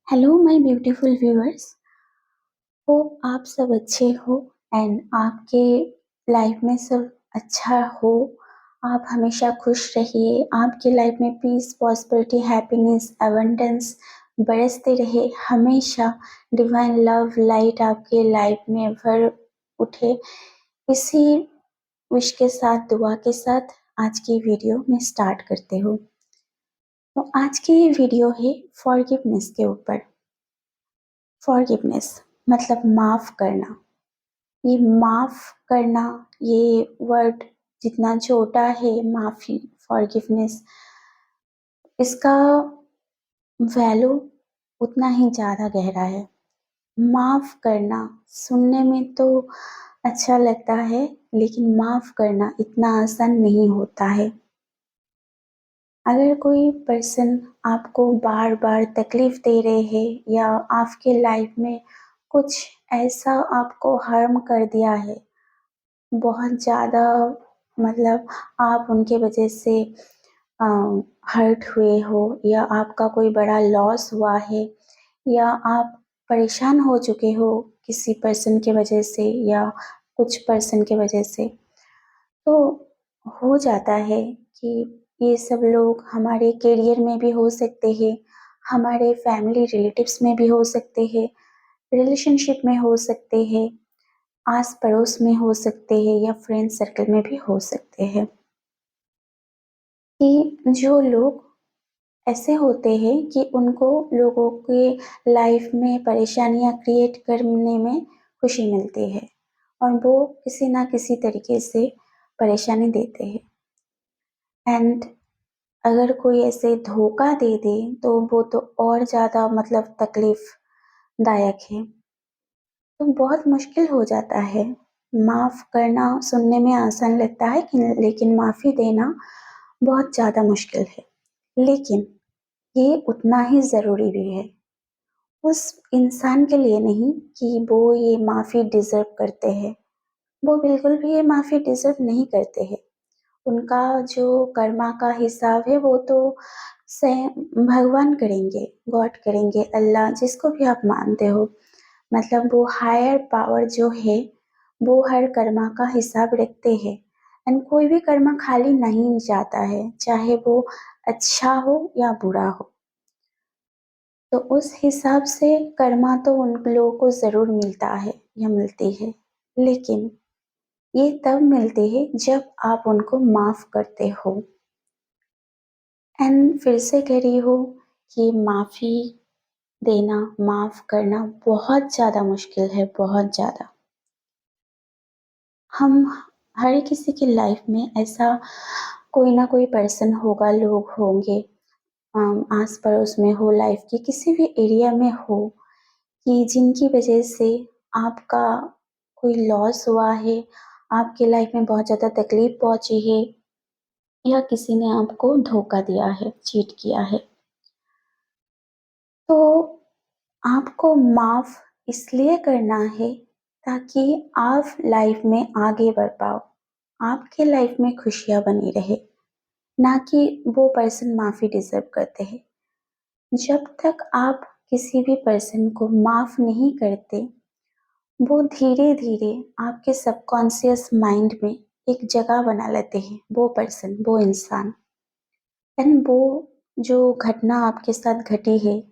Hello my beautiful viewers. Hope आप सब अच्छे हो एंड आपके लाइफ में सब अच्छा हो। आप हमेशा खुश रहिए, आपके लाइफ में पीस, प्रॉस्पेरिटी, हैप्पीनेस, अबंडेंस बरसते रहे। हमेशा डिवाइन लव लाइट आपके लाइफ में भर उठे। इसी विश के साथ, दुआ के साथ आज की वीडियो में स्टार्ट करते हो। तो आज की ये वीडियो है फॉरगिवनेस के ऊपर। फॉरगिवनेस मतलब माफ करना। ये माफ करना, ये वर्ड जितना छोटा है, माफी, फॉरगिवनेस, इसका वैल्यू उतना ही ज़्यादा गहरा है। माफ करना सुनने में तो अच्छा लगता है, लेकिन माफ करना इतना आसान नहीं होता है। अगर कोई पर्सन आपको बार बार तकलीफ दे रहे हैं या आपके लाइफ में कुछ ऐसा आपको हार्म कर दिया है, बहुत ज़्यादा, मतलब आप उनके वजह से हर्ट हुए हो या आपका कोई बड़ा लॉस हुआ है या आप परेशान हो चुके हो किसी पर्सन के वजह से या कुछ पर्सन के वजह से, तो हो जाता है कि ये सब लोग हमारे करियर में भी हो सकते हैं, हमारे फैमिली रिलेटिव्स में भी हो सकते हैं, रिलेशनशिप में हो सकते हैं, आस पड़ोस में हो सकते हैं या फ्रेंड सर्कल में भी हो सकते हैं। कि जो लोग ऐसे होते हैं कि उनको लोगों के लाइफ में परेशानियां क्रिएट करने में खुशी मिलती है और वो किसी ना किसी तरीके से परेशानी देते हैं। एंड अगर कोई ऐसे धोखा दे दे तो वो तो और ज़्यादा, मतलब तकलीफ दायक है। तो बहुत मुश्किल हो जाता है। माफ़ करना सुनने में आसान लगता है लेकिन माफ़ी देना बहुत ज़्यादा मुश्किल है। लेकिन ये उतना ही ज़रूरी भी है। उस इंसान के लिए नहीं कि वो ये माफ़ी डिज़र्व करते हैं। वो बिल्कुल भी ये माफ़ी डिज़र्व नहीं करते हैं। उनका जो कर्मा का हिसाब है वो तो स्वयं भगवान करेंगे, गॉड करेंगे, अल्लाह, जिसको भी आप मानते हो। मतलब वो हायर पावर जो है वो हर कर्मा का हिसाब रखते हैं। एंड कोई भी कर्मा खाली नहीं जाता है, चाहे वो अच्छा हो या बुरा हो। तो उस हिसाब से कर्मा तो उन लोगों को ज़रूर मिलता है या मिलती है, लेकिन ये तब मिलती है जब आप उनको माफ़ करते हो। एंड फिर से कह रही हो कि माफ़ी देना, माफ़ करना बहुत ज़्यादा मुश्किल है, बहुत ज़्यादा। हम हर किसी की लाइफ में ऐसा कोई ना कोई पर्सन होगा, लोग होंगे, आस पड़ोस में हो, लाइफ के किसी भी एरिया में हो, कि जिनकी वजह से आपका कोई लॉस हुआ है, आपके लाइफ में बहुत ज़्यादा तकलीफ पहुंची है या किसी ने आपको धोखा दिया है, चीट किया है। तो आपको माफ़ इसलिए करना है ताकि आप लाइफ में आगे बढ़ पाओ, आपके लाइफ में खुशियाँ बनी रहे, ना कि वो पर्सन माफ़ी डिज़र्व करते हैं। जब तक आप किसी भी पर्सन को माफ़ नहीं करते, वो धीरे-धीरे आपके सबकॉन्शियस माइंड में एक जगह बना लेते हैं, वो पर्सन, वो इंसान। एंड वो जो घटना आपके साथ घटी है,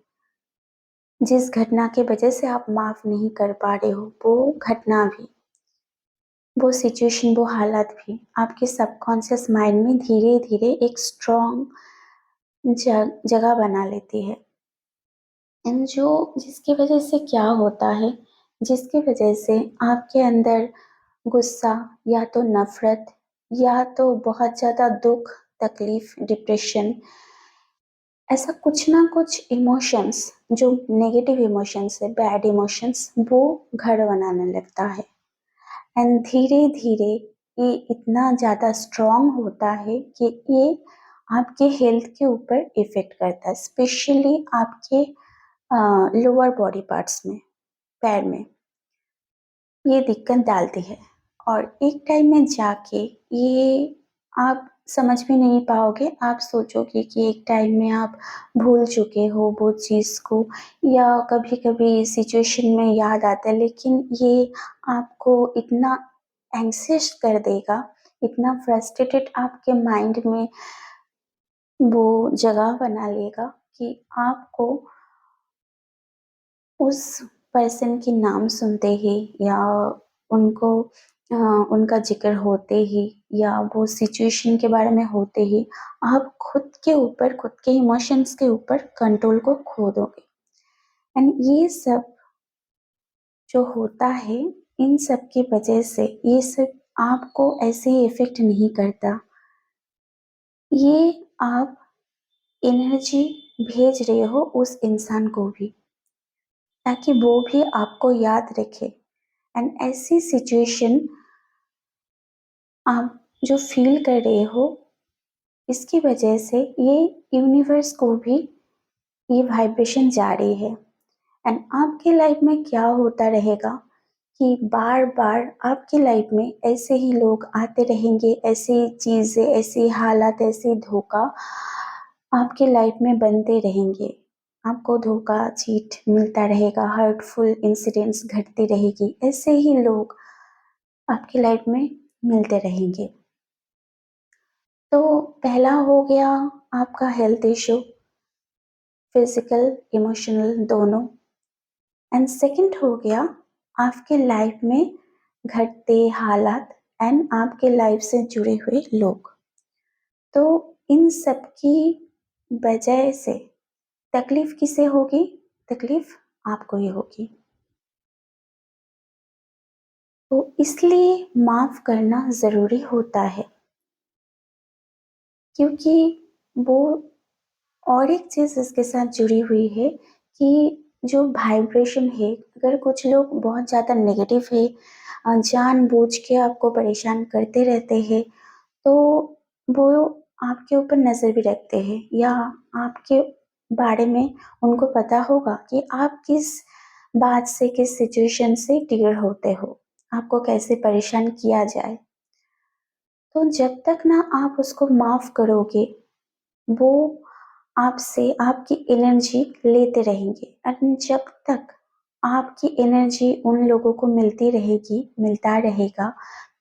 जिस घटना की वजह से आप माफ़ नहीं कर पा रहे हो, वो घटना भी, वो सिचुएशन, वो हालत भी आपके सबकॉन्शियस माइंड में धीरे-धीरे एक स्ट्रॉन्ग जगह बना लेती है। एंड जो जिसकी वजह से क्या होता है, जिसकी वजह से आपके अंदर गुस्सा या तो नफ़रत या तो बहुत ज़्यादा दुःख, तकलीफ़, डिप्रेशन, ऐसा कुछ ना कुछ इमोशंस, जो नेगेटिव इमोशंस है, बैड इमोशंस, वो घर बनाने लगता है। एंड धीरे-धीरे ये इतना ज़्यादा स्ट्रॉन्ग होता है कि ये आपके हेल्थ के ऊपर इफ़ेक्ट करता है, स्पेशली आपके लोअर बॉडी पार्ट्स में, पैर में। ये दिक्कत डालती है और एक टाइम में जाके ये आप समझ भी नहीं पाओगे। आप सोचोगे कि एक टाइम में आप भूल चुके हो वो चीज़ को, या कभी-कभी सिचुएशन में याद आता है, लेकिन ये आपको इतना एंग्ज़ियस कर देगा, इतना फ्रस्ट्रेटेड आपके माइंड में वो जगह बना लेगा कि आपको उस पर्सन के नाम सुनते ही, या उनको अ, उनका ज़िक्र होते ही, या वो सिचुएशन के बारे में होते ही आप खुद के ऊपर, खुद के इमोशंस के ऊपर कंट्रोल को खो दोगे। एंड ये सब जो होता है, इन सब की वजह से ये सब आपको ऐसे ही इफ़ेक्ट नहीं करता। ये आप एनर्जी भेज रहे हो उस इंसान को भी, ताकि वो भी आपको याद रखे। एंड ऐसी सिचुएशन आप जो फ़ील कर रहे हो, इसकी वजह से ये यूनिवर्स को भी ये वाइब्रेशन जा रही है। एंड आपके लाइफ में क्या होता रहेगा कि बार-बार आपकी लाइफ में ऐसे ही लोग आते रहेंगे, ऐसी चीज़ें, ऐसी हालात, ऐसे धोखा आपकी लाइफ में बनते रहेंगे। आपको धोखा, चीट मिलता रहेगा, हर्टफुल इंसिडेंट्स घटती रहेगी, ऐसे ही लोग आपकी लाइफ में मिलते रहेंगे। तो पहला हो गया आपका हेल्थ इश्यू, फिजिकल, इमोशनल दोनों। एंड सेकंड हो गया आपके लाइफ में घटते हालात एंड आपके लाइफ से जुड़े हुए लोग। तो इन सब की वजह से तकलीफ किसे होगी? तकलीफ आपको ही होगी। तो इसलिए माफ़ करना ज़रूरी होता है, क्योंकि वो और एक चीज़ इसके साथ जुड़ी हुई है कि जो वाइब्रेशन है, अगर कुछ लोग बहुत ज़्यादा नेगेटिव है, जानबूझ के आपको परेशान करते रहते हैं, तो वो आपके ऊपर नज़र भी रखते हैं, या आपके बारे में उनको पता होगा कि आप किस बात से, किस सिचुएशन से ट्रिगर होते हो, आपको कैसे परेशान किया जाए। तो जब तक ना आप उसको माफ़ करोगे, वो आपसे आपकी एनर्जी लेते रहेंगे, एंड जब तक आपकी एनर्जी उन लोगों को मिलती रहेगी, मिलता रहेगा,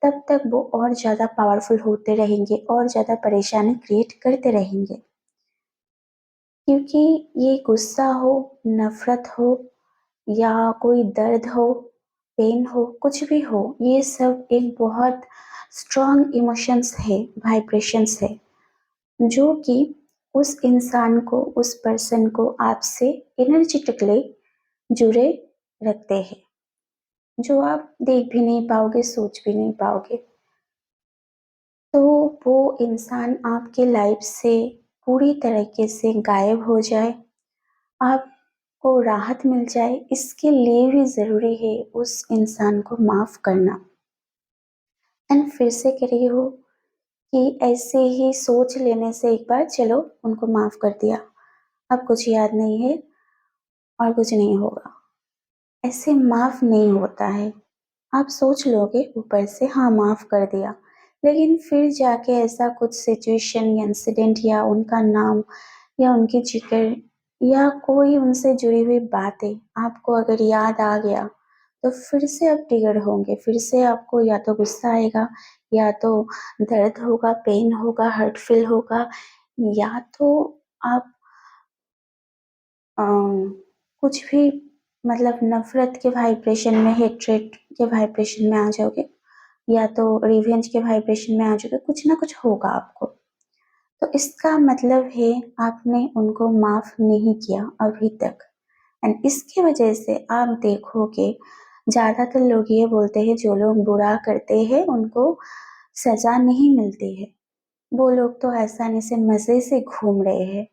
तब तक वो और ज़्यादा पावरफुल होते रहेंगे और ज़्यादा परेशानी क्रिएट करते रहेंगे। क्योंकि ये गुस्सा हो, नफ़रत हो, या कोई दर्द हो, पेन हो, कुछ भी हो, ये सब एक बहुत स्ट्रॉन्ग इमोशंस है, वाइब्रेशंस है, जो कि उस इंसान को, उस पर्सन को आपसे एनर्जेटिकली जुड़े रखते हैं, जो आप देख भी नहीं पाओगे, सोच भी नहीं पाओगे। तो वो इंसान आपके लाइफ से पूरी तरीके से गायब हो जाए, आपको राहत मिल जाए, इसके लिए भी ज़रूरी है उस इंसान को माफ़ करना। एंड फिर से कह रही हो कि ऐसे ही सोच लेने से एक बार चलो उनको माफ़ कर दिया, अब कुछ याद नहीं है और कुछ नहीं होगा। ऐसे माफ़ नहीं होता है। आप सोच लोगे ऊपर से हाँ माफ़ कर दिया, लेकिन फिर जाके ऐसा कुछ सिचुएशन या इंसिडेंट, या उनका नाम, या उनकी ज़िक्र, या कोई उनसे जुड़ी हुई बातें आपको अगर याद आ गया, तो फिर से आप ट्रिगर होंगे, फिर से आपको या तो गुस्सा आएगा, या तो दर्द होगा, पेन होगा, हर्ट फील होगा, या तो आप कुछ भी, मतलब नफ़रत के वाइब्रेशन में, हेट्रेड के वाइब्रेशन में आ जाओगे, या तो रिवेंज के वाइब्रेशन में आ जाओगे, कुछ ना कुछ होगा आपको। तो इसका मतलब है आपने उनको माफ़ नहीं किया अभी तक, एंड इसकी वजह से आप देखोगे ज़्यादातर लोग ये बोलते हैं जो लोग बुरा करते हैं उनको सज़ा नहीं मिलती है। वो लोग तो आसानी से मज़े से घूम रहे हैं।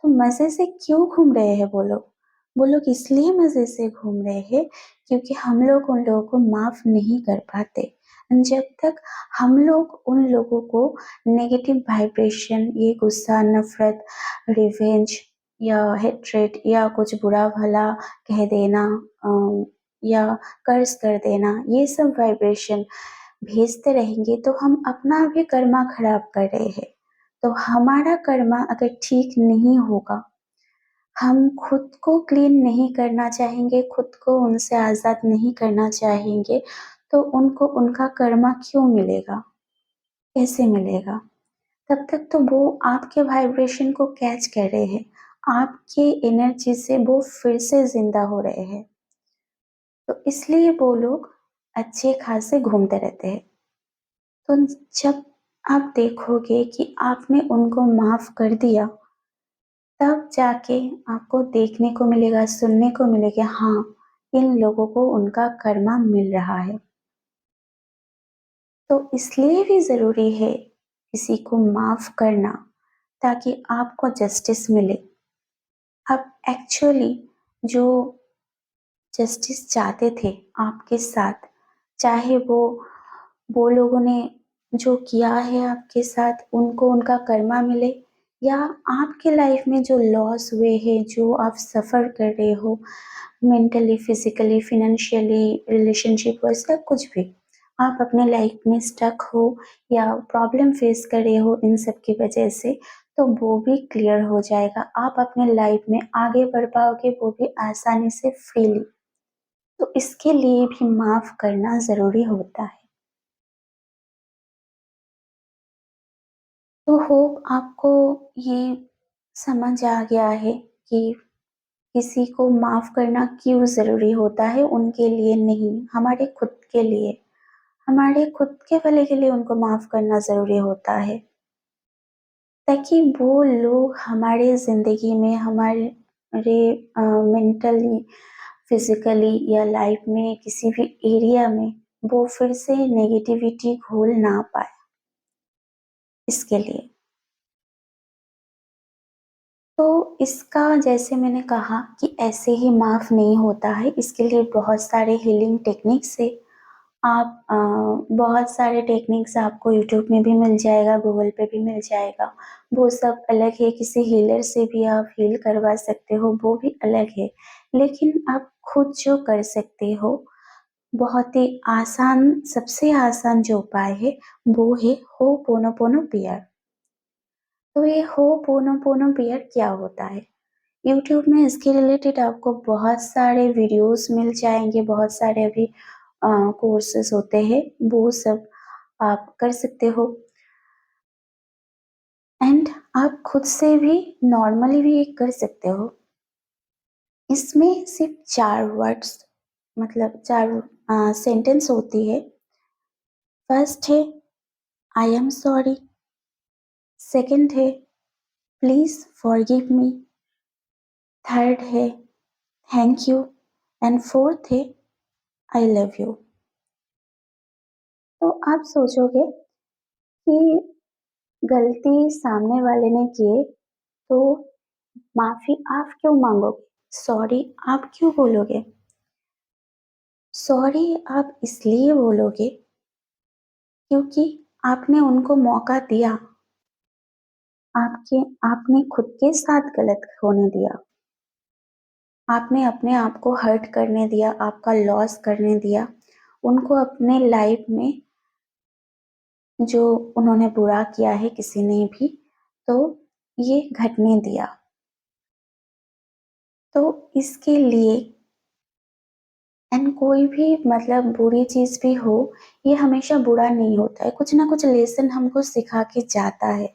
तो मज़े से क्यों घूम रहे हैं वो लोग? वो लोग इसलिए मज़े से घूम रहे हैं क्योंकि हम लोग उन लोगों को माफ़ नहीं कर पाते। जब तक हम लोग उन लोगों को नेगेटिव वाइब्रेशन, ये गुस्सा, नफ़रत, रिवेंज या हेट्रेड, या कुछ बुरा-भला कह देना, या कर्स कर देना, ये सब वाइब्रेशन भेजते रहेंगे, तो हम अपना भी कर्मा खराब कर रहे हैं। तो हमारा कर्मा अगर ठीक नहीं होगा, हम खुद को क्लीन नहीं करना चाहेंगे, खुद को उनसे आज़ाद नहीं करना चाहेंगे, तो उनको उनका कर्मा क्यों मिलेगा? कैसे मिलेगा? तब तक तो वो आपके वाइब्रेशन को कैच कर रहे हैं, आपके एनर्जी से वो फिर से ज़िंदा हो रहे हैं। तो इसलिए वो लोग अच्छे खासे घूमते रहते हैं। तो जब आप देखोगे कि आपने उनको माफ़ कर दिया, तब जाके आपको देखने को मिलेगा, सुनने को मिलेगा, हाँ, इन लोगों को उनका कर्मा मिल रहा है। तो इसलिए भी ज़रूरी है किसी को माफ़ करना, ताकि आपको जस्टिस मिले। आप एक्चुअली जो जस्टिस चाहते थे आपके साथ, चाहे वो लोगों ने जो किया है आपके साथ उनको उनका कर्मा मिले, या आपके लाइफ में जो लॉस हुए हैं, जो आप सफ़र कर रहे हो mentally, physically, financially, relationship wise या कुछ भी, आप अपने लाइफ में स्टक हो या प्रॉब्लम फेस कर रहे हो इन सब की वजह से, तो वो भी क्लियर हो जाएगा। आप अपने लाइफ में आगे बढ़ पाओगे, वो भी आसानी से फ्रीली। तो इसके लिए भी माफ़ करना ज़रूरी होता है। तो होप आपको ये समझ आ गया है कि किसी को माफ़ करना क्यों ज़रूरी होता है, उनके लिए नहीं, हमारे खुद के लिए। हमारे खुद के भले के लिए उनको माफ़ करना ज़रूरी होता है, ताकि वो लोग हमारे ज़िंदगी में मेंटली, फिज़िकली या लाइफ में किसी भी एरिया में वो फिर से नेगेटिविटी घोल ना पाए, इसके लिए। तो इसका जैसे मैंने कहा कि ऐसे ही माफ़ नहीं होता है, इसके लिए बहुत सारे हीलिंग टेक्निक्स है। आप बहुत सारे टेक्निक्स आपको यूट्यूब में भी मिल जाएगा, गूगल पे भी मिल जाएगा। वो सब अलग है, किसी हीलर से भी आप हील करवा सकते हो, वो भी अलग है। लेकिन आप खुद जो कर सकते हो, बहुत ही आसान, सबसे आसान जो उपाय है, वो है हो'पोनोपोनो प्रेयर। तो ये हो'पोनोपोनो प्रेयर क्या होता है? यूट्यूब में इसके रिलेटेड आपको बहुत सारे वीडियोस मिल जाएँगे, बहुत सारे अभी कोर्सेज़ होते हैं, वो सब आप कर सकते हो। एंड आप खुद से भी नॉर्मली भी ये कर सकते हो। इसमें सिर्फ़ 4 वर्ड्स, मतलब 4 सेंटेंस होती है। फर्स्ट है आई एम सॉरी, सेकंड है प्लीज़ फॉरगिव मी, थर्ड है थैंक यू एंड फोर्थ है आई लव यू। तो आप सोचोगे कि गलती सामने वाले ने किए, तो माफ़ी आप क्यों माँगोगे? सॉरी आप क्यों बोलोगे? सॉरी आप इसलिए बोलोगे क्योंकि आपने उनको मौका दिया, आपने खुद के साथ गलत होने दिया। आपने अपने आप को हर्ट करने दिया, आपका लॉस करने दिया, उनको अपने लाइफ में जो उन्होंने बुरा किया है किसी ने भी, तो ये घटने दिया। तो इसके लिए एंड कोई भी मतलब बुरी चीज़ भी हो, ये हमेशा बुरा नहीं होता है, कुछ ना कुछ लेसन हमको सिखा के जाता है।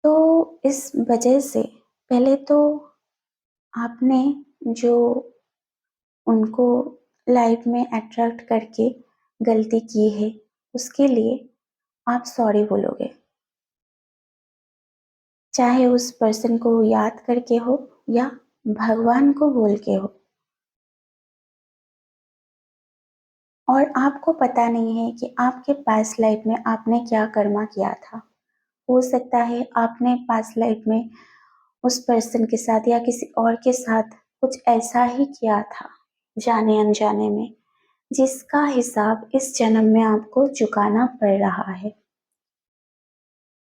तो इस वजह से पहले तो आपने जो उनको लाइफ में अट्रैक्ट करके गलती की है, उसके लिए आप सॉरी बोलोगे। चाहे उस पर्सन को याद करके हो या भगवान को बोल के हो। और आपको पता नहीं है कि आपके पास्ट लाइफ में आपने क्या कर्मा किया था। हो सकता है आपने पास्ट लाइफ में उस पर्सन के साथ या किसी और के साथ कुछ ऐसा ही किया था, जाने अनजाने में, जिसका हिसाब इस जन्म में आपको चुकाना पड़ रहा है।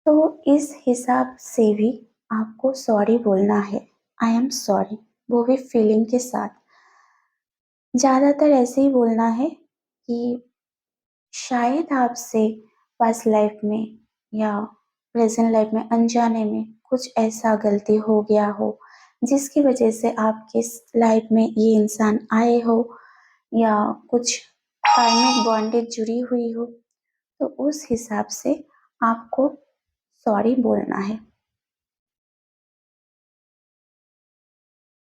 तो इस हिसाब से भी आपको सॉरी बोलना है, आई एम सॉरी, वो भी फीलिंग के साथ। ज़्यादातर ऐसे ही बोलना है कि शायद आपसे पास्ट लाइफ में या प्रेज़ेंट लाइफ़ में अनजाने में कुछ ऐसा गलती हो गया हो, जिसकी वज़ह से आपके लाइफ़ में ये इंसान आए हो या कुछ कार्मिक बॉन्डेज जुड़ी हुई हो, तो उस हिसाब से आपको सॉरी बोलना है।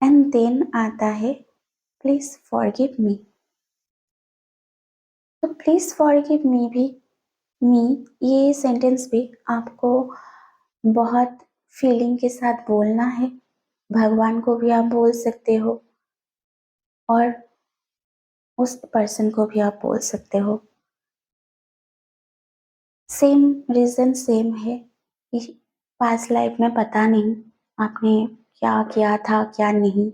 एंड देन आता है प्लीज़ फॉरगिव मी। तो प्लीज़ फॉरगिव मी ये सेंटेंस भी आपको बहुत फीलिंग के साथ बोलना है। भगवान को भी आप बोल सकते हो और उस पर्सन को भी आप बोल सकते हो। सेम रीज़न सेम है कि पास्ट लाइफ में पता नहीं आपने क्या किया था, क्या नहीं।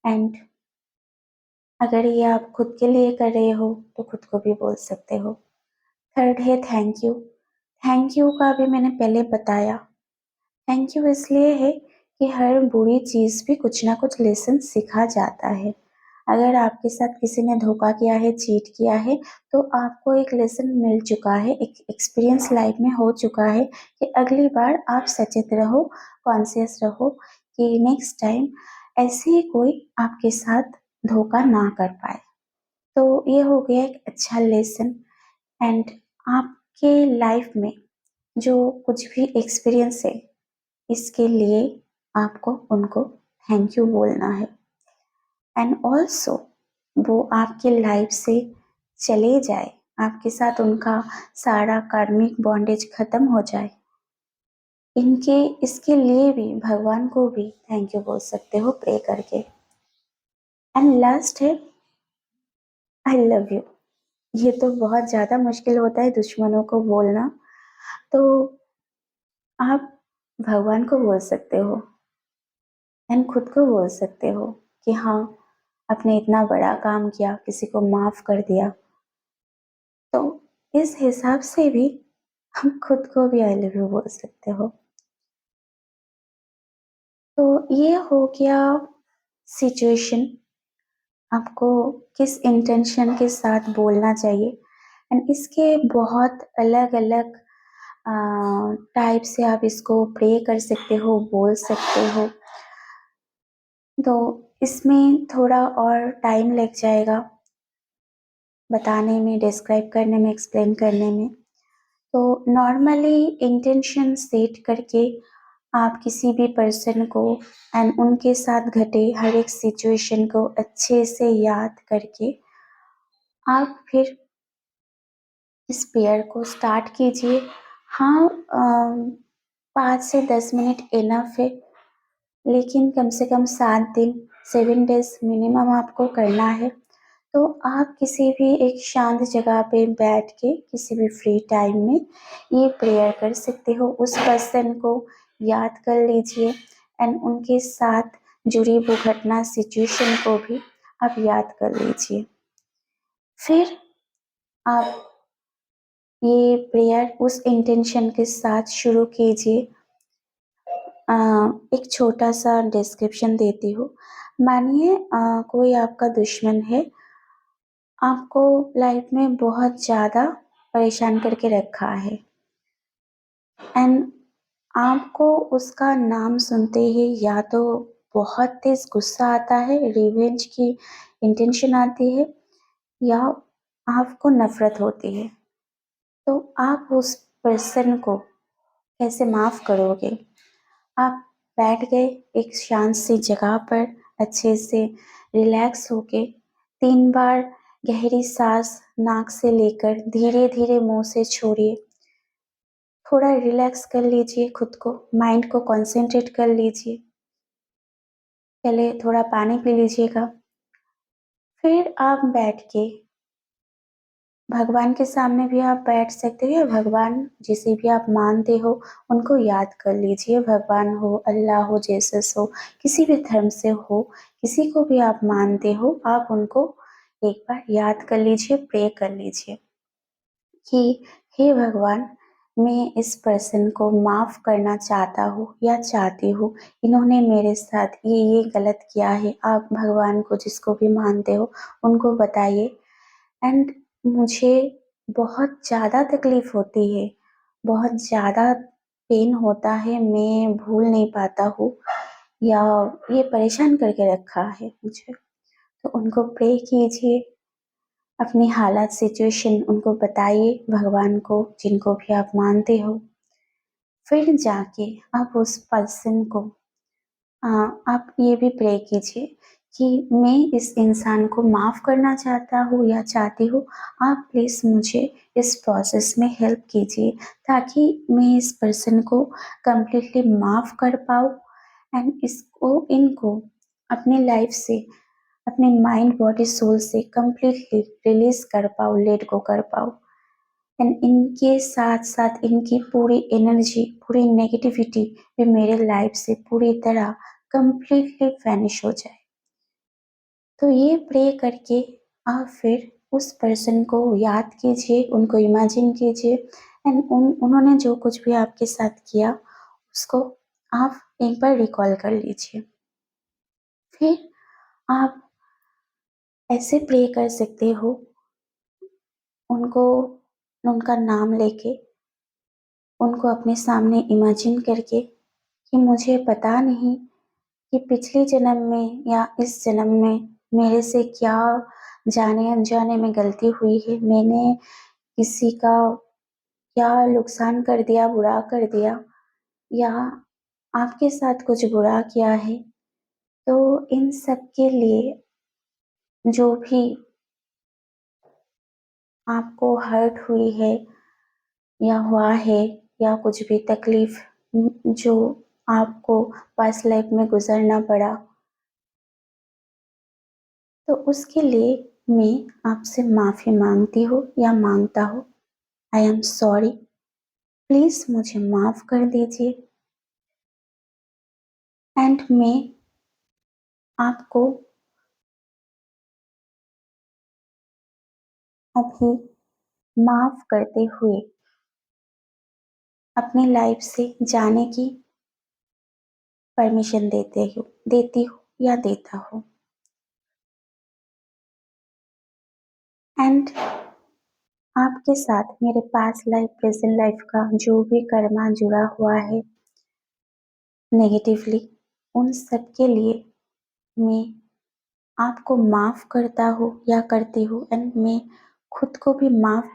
एंड अगर ये आप खुद के लिए कर रहे हो, तो खुद को भी बोल सकते हो। थर्ड है थैंक यू। थैंक यू का भी मैंने पहले बताया। थैंक यू इसलिए है कि हर बुरी चीज़ भी कुछ ना कुछ लेसन सिखा जाता है। अगर आपके साथ किसी ने धोखा किया है, चीट किया है, तो आपको एक लेसन मिल चुका है, एक एक्सपीरियंस लाइफ में हो चुका है कि अगली बार आप सचेत रहो, कॉन्शियस रहो कि नेक्स्ट टाइम ऐसे ही कोई आपके साथ धोखा ना कर पाए। तो ये हो गया एक अच्छा लेसन। एंड आपके लाइफ में जो कुछ भी एक्सपीरियंस है, इसके लिए आपको उनको थैंक यू बोलना है। एंड ऑल्सो वो आपके लाइफ से चले जाए, आपके साथ उनका सारा कार्मिक बॉन्डेज खत्म हो जाए, इनके इसके लिए भी भगवान को भी थैंक यू बोल सकते हो प्रे करके। एंड लास्ट है आई लव यू। ये तो बहुत ज़्यादा मुश्किल होता है दुश्मनों को बोलना, तो आप भगवान को बोल सकते हो एंड खुद को बोल सकते हो कि हाँ, आपने इतना बड़ा काम किया, किसी को माफ़ कर दिया। तो इस हिसाब से भी हम खुद को भी आई लव यू बोल सकते हो। तो ये हो गया सिचुएशन, आपको किस इंटेंशन के साथ बोलना चाहिए। एंड इसके बहुत अलग-अलग टाइप से आप इसको प्रे कर सकते हो, बोल सकते हो। तो इसमें थोड़ा और टाइम लग जाएगा बताने में, डिस्क्राइब करने में, एक्सप्लेन करने में। तो नॉर्मली इंटेंशन सेट करके आप किसी भी पर्सन को एंड उनके साथ घटे हर एक सिचुएशन को अच्छे से याद करके आप फिर इस पेयर को स्टार्ट कीजिए। हाँ, 5 से 10 मिनट इनफ है, लेकिन कम से कम 7 दिन, 7 डेज़ मिनिमम आपको करना है। तो आप किसी भी एक शांत जगह पे बैठ के किसी भी फ्री टाइम में ये प्रेयर कर सकते हो। उस पर्सन को याद कर लीजिए एंड उनके साथ जुड़ी वो घटना, सिचुएशन को भी आप याद कर लीजिए। फिर आप ये प्रेयर उस इंटेंशन के साथ शुरू कीजिए। एक छोटा-सा डिस्क्रिप्शन देती हूँ। मानिए कोई आपका दुश्मन है, आपको लाइफ में बहुत ज़्यादा परेशान करके रखा है एंड आपको उसका नाम सुनते ही या तो बहुत तेज़ गुस्सा आता है, रिवेंज की इंटेंशन आती है, या आपको नफ़रत होती है। तो आप उस पर्सन को कैसे माफ़ करोगे? आप बैठ गए एक शांत सी जगह पर, अच्छे से रिलैक्स होके 3 बार गहरी सांस नाक से लेकर धीरे-धीरे मुँह से छोड़िए। थोड़ा रिलैक्स कर लीजिए खुद को, माइंड को कंसंट्रेट कर लीजिए। पहले थोड़ा पानी पी लीजिएगा। फिर आप बैठ के भगवान के सामने भी आप बैठ सकते हो या भगवान जिसे भी आप मानते हो उनको याद कर लीजिए। भगवान हो, अल्लाह हो, जीसस हो, किसी भी धर्म से हो, किसी को भी आप मानते हो, आप उनको एक बार याद कर लीजिए, प्रे कर लीजिए कि हे भगवान, मैं इस पर्सन को माफ़ करना चाहता हूँ या चाहती हूँ। इन्होंने मेरे साथ ये गलत किया है। आप भगवान को जिसको भी मानते हो उनको बताइए। एंड मुझे बहुत ज़्यादा तकलीफ़ होती है, बहुत ज़्यादा पेन होता है मैं भूल नहीं पाता हूँ या ये परेशान करके रखा है मुझे, तो उनको प्रे कीजिए, अपनी हालात सिचुएशन उनको बताइए भगवान को, जिनको भी आप मानते हो। फिर जाके आप उस पर्सन को आप ये भी प्रे कीजिए कि मैं इस इंसान को माफ़ करना चाहता हूँ या चाहती हूँ, आप प्लीज़ मुझे इस प्रोसेस में हेल्प कीजिए ताकि मैं इस पर्सन को कंप्लीटली माफ़ कर पाऊँ एंड इनको अपनी लाइफ से, अपने माइंड बॉडी सोल से कंप्लीटली रिलीज कर पाऊँ, लेट गो कर पाऊँ एंड इनके साथ साथ इनकी पूरी एनर्जी, पूरी नेगेटिविटी भी मेरे लाइफ से पूरी तरह कंप्लीटली वैनिश हो जाए। तो ये प्रे करके आप फिर उस पर्सन को याद कीजिए, उनको इमेजिन कीजिए एंड उन्होंने जो कुछ भी आपके साथ किया उसको आप एक बार रिकॉल कर लीजिए। फिर आप ऐसे प्रे कर सकते हो उनको, उनका नाम लेके, उनको अपने सामने इमेजिन करके कि मुझे पता नहीं कि पिछले जन्म में या इस जन्म में मेरे से क्या जाने अनजाने में गलती हुई है, मैंने किसी का क्या नुकसान कर दिया, बुरा कर दिया या आपके साथ कुछ बुरा किया है। तो इन सब के लिए जो भी आपको हर्ट हुई है या हुआ है या कुछ भी तकलीफ जो आपको पास्ट लाइफ में गुजरना पड़ा, तो उसके लिए मैं आपसे माफ़ी मांगती हूँ या मांगता हूँ। आई एम सॉरी, प्लीज़ मुझे माफ़ कर दीजिए एंड मैं आपको अभी माफ़ करते हुए अपनी लाइफ से जाने की परमिशन देती हूँ या देता हूँ एंड आपके साथ मेरे पास्ट लाइफ प्रेजेंट लाइफ का जो भी कर्मा जुड़ा हुआ है नेगेटिवली, उन सब के लिए मैं आपको माफ़ करता हूँ या करती हूँ एंड मैं खुद को भी माफ़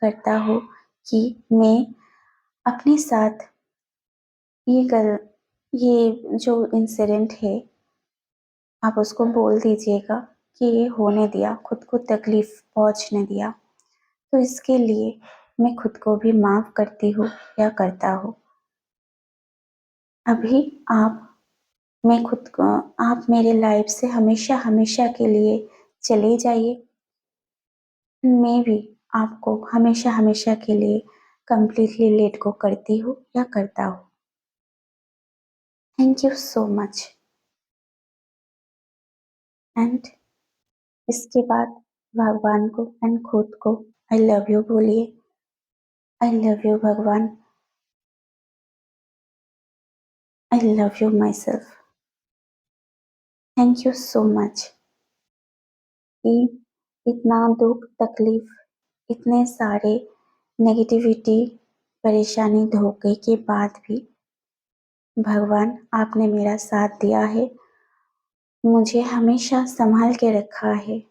करता हूँ कि मैं अपने साथ ये गल ये जो इंसिडेंट है, आप उसको बोल दीजिएगा कि ये होने दिया, खुद को तकलीफ पहुंचने दिया। तो इसके लिए मैं खुद को भी माफ़ करती हूँ या करता हूँ। अभी मैं खुद को आप मेरे लाइफ से हमेशा हमेशा के लिए चले जाइए, मैं भी आपको हमेशा हमेशा के लिए कंप्लीटली लेट गो करती हूँ या करता हूँ। Thank you so much and इसके बाद भगवान को एंड खुद को आई लव यू बोलिए। आई लव यू भगवान, I love you my self. Thank you so much कि इतना दुख तकलीफ, इतने सारे नेगेटिविटी, परेशानी, धोखे के बाद भी भगवान आपने मेरा साथ दिया है, मुझे हमेशा संभाल के रखा है,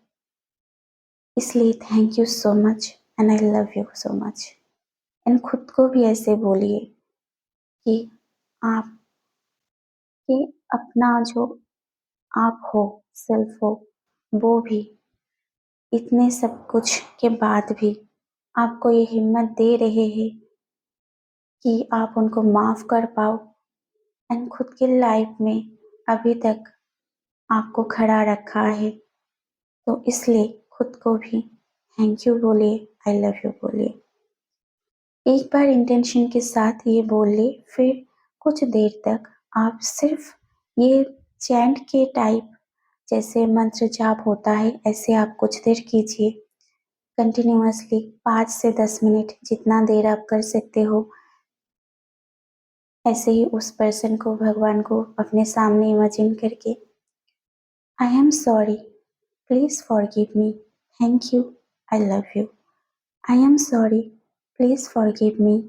इसलिए thank you so much and I love you so much. And खुद को भी ऐसे बोलिए कि आप कि अपना जो आप हो, सेल्फ हो, वो भी इतने सब कुछ के बाद भी आपको ये हिम्मत दे रहे हैं कि आप उनको माफ़ कर पाओ एंड खुद की लाइफ में अभी तक आपको खड़ा रखा है, तो इसलिए खुद को भी थैंक यू बोलिए, आई लव यू बोलिए। एक बार इंटेंशन के साथ ये बोल ले, फिर कुछ देर तक आप सिर्फ ये चैंट के टाइप जैसे मंत्र जाप होता है ऐसे आप कुछ देर कीजिए कंटिन्यूअसली 5 से 10 मिनट, जितना देर आप कर सकते हो। ऐसे ही उस पर्सन को, भगवान को अपने सामने इमेजिन करके I am sorry, please forgive me, thank you, I love you. I am sorry, please forgive me,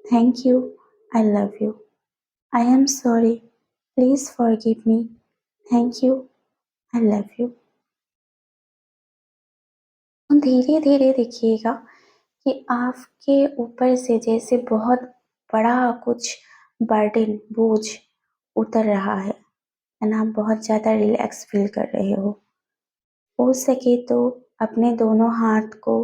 thank you, I love you. I am sorry. Please forgive me. Thank you. I love you. धीरे धीरे देखिएगा कि आपके ऊपर से जैसे बहुत बड़ा कुछ बर्डन बोझ उतर रहा है एंड आप बहुत ज़्यादा रिलैक्स फील कर रहे हो सके तो अपने दोनों हाथ को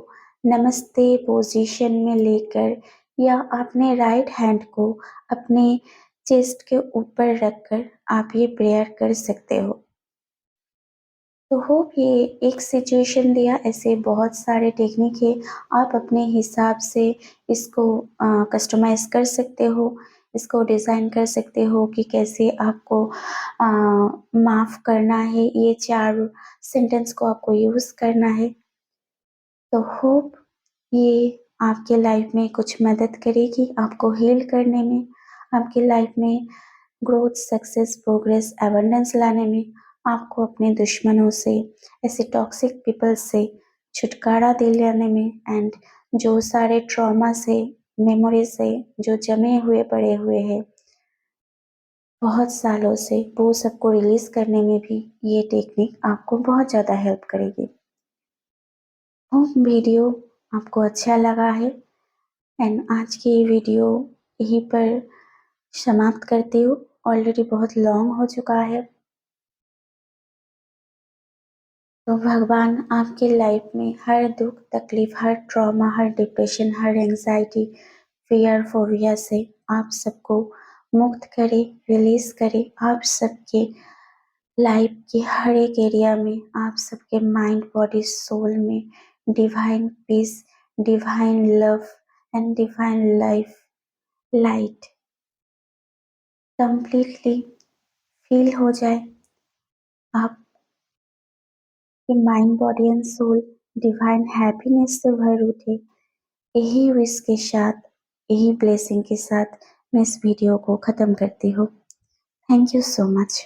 नमस्ते पोजीशन में लेकर या अपने राइट हैंड को अपने चेस्ट के ऊपर रखकर आप ये प्रेयर कर सकते हो। तो होप ये एक सिचुएशन दिया, ऐसे बहुत सारे टेक्निक है, आप अपने हिसाब से इसको कस्टमाइज़ कर सकते हो, इसको डिज़ाइन कर सकते हो कि कैसे आपको माफ़ करना है, ये 4 सेंटेंस को आपको यूज़ करना है। तो होप ये आपके लाइफ में कुछ मदद करेगी आपको हील करने में, आपकी लाइफ में ग्रोथ, सक्सेस, प्रोग्रेस, अबंडेंस लाने में, आपको अपने दुश्मनों से, ऐसे टॉक्सिक पीपल से छुटकारा दिलाने में एंड जो सारे ट्रॉमा से, मेमोरी से जो जमे हुए पड़े हुए हैं बहुत सालों से, वो सबको रिलीज़ करने में भी ये टेक्निक आपको बहुत ज़्यादा हेल्प करेगी। होप वीडियो आपको अच्छा लगा है एंड आज की ये वीडियो यहीं पर समाप्त करती हूँ, ऑलरेडी बहुत लॉन्ग हो चुका है। तो भगवान आपके लाइफ में हर दुख तकलीफ, हर ट्रॉमा, हर डिप्रेशन, हर एंजाइटी, फियर, फोबिया से आप सबको मुक्त करे, रिलीज करे। आप सबके लाइफ के हर एक एरिया में, आप सबके माइंड, बॉडी, सोल में divine peace, divine love and divine life light completely feel हो जाए। आप कि mind, body and soul divine happiness से भर उठे। यही विश के साथ, यही ब्लेसिंग के साथ मैं इस वीडियो को ख़त्म करती हूँ। Thank you so much.